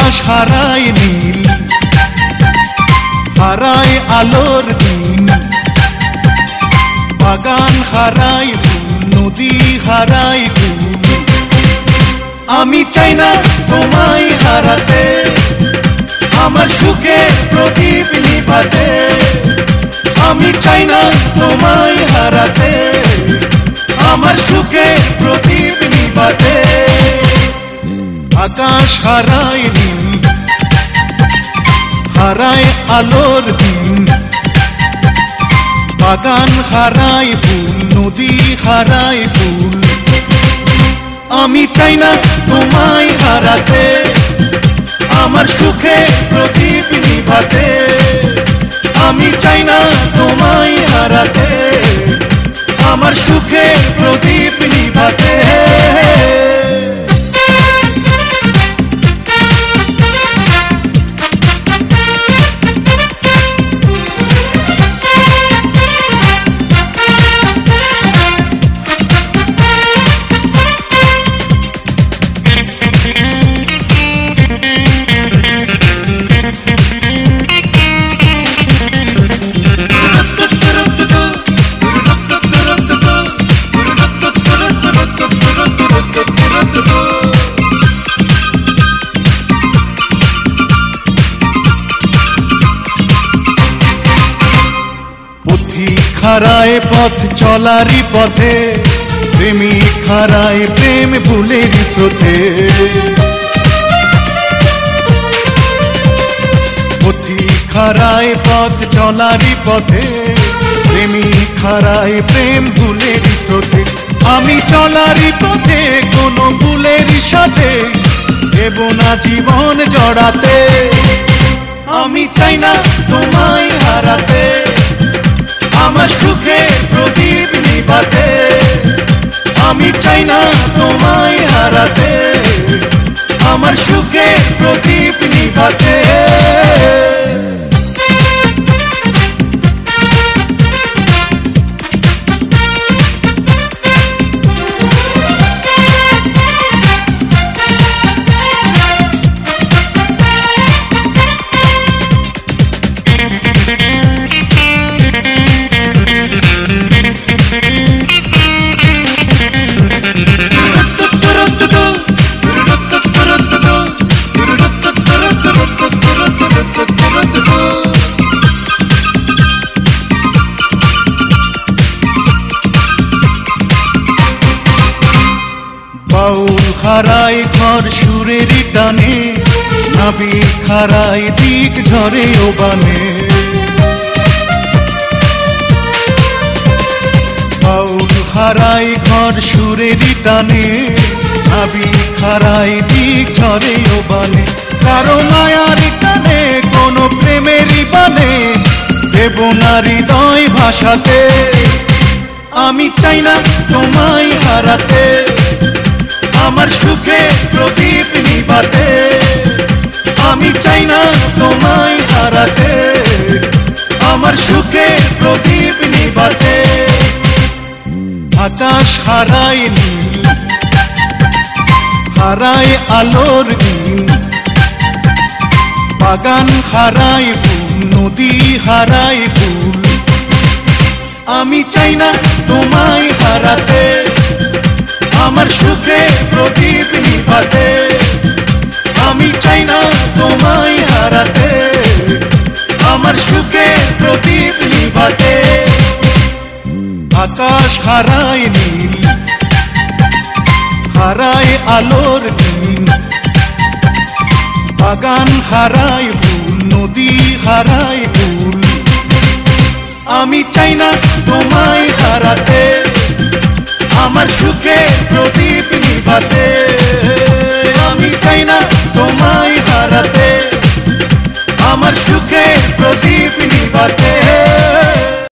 আকাশ হারায় নীল, হারায় আলোর দিন, বাগান হারায় ফুল, নদী হারায় কুল। আমি চাই না তোমায় হারাতে, আমার সুখে প্রদীপ নিভাতে। আমি চাই না তোমায় হারাতে, আমার সুখে প্রদীপ নিভাতে। আকাশ হারায় নীল, হারায় আলোর দিন, বাগান হারায় ফুল, নদী হারায় কুল। আমি চাই না তোমায় হারাতে, আমার সুখে প্রদীপ নিভাতে। আমি চাই না তোমায় হারাতে, আমার সুখে প্রদীপ নিভাতে। হারায় পথ চলারই পথে, প্রেমিক হারায় প্রেম ভুলের স্রোতে। পথিক হারায় পথ চলারই পথে, প্রেমিক হারায় প্রেম ভুলের স্রোতে। আমি চলারই পথে কোনো ভুলের সাথে দেব না জীবন জড়াতে। আমি চাই না তোমায় হারাতে, আমার সুখে প্রদীপ নিভাতে। আমি চাই না তোমায় হারাতে, আমার সুখে প্রদীপ নিভাতে। বাউল হারায় ঘর সুরের টানে, নাবিক হারায় দিক ঝরে ও বানে। বাউল হারায় ঘর সুরের টানে, নাবিক হারায় দিক ঝরে ও বানে। কারো মায়ার টানে কোনো প্রেমেরই বানে দেব না হৃদয় ভাসাতে। আমি চাই না তোমায় হারাতে, আমার সুখে প্রদীপ নিভাতে। আমি চাই না তোমায় হারাতে, আমার সুখে প্রদীপ নিভাতে। আকাশ হারায় নীল, হারায় আলোর দিন, বাগান হারায় ফুল, নদী হারায় কুল। আমি চাই না তোমায় হারাতে, আমার সুখে প্রদীপ নিভাতে। আমি চাই না তোমায় হারাতে, আমার সুখে প্রদীপ নিভাতে। আকাশ হারায় নীল, হারায় আলোর দিন, বাগান হারায় ফুল, নদী হারায় কুল। আমি চাই না তোমায় হারাতে, আমার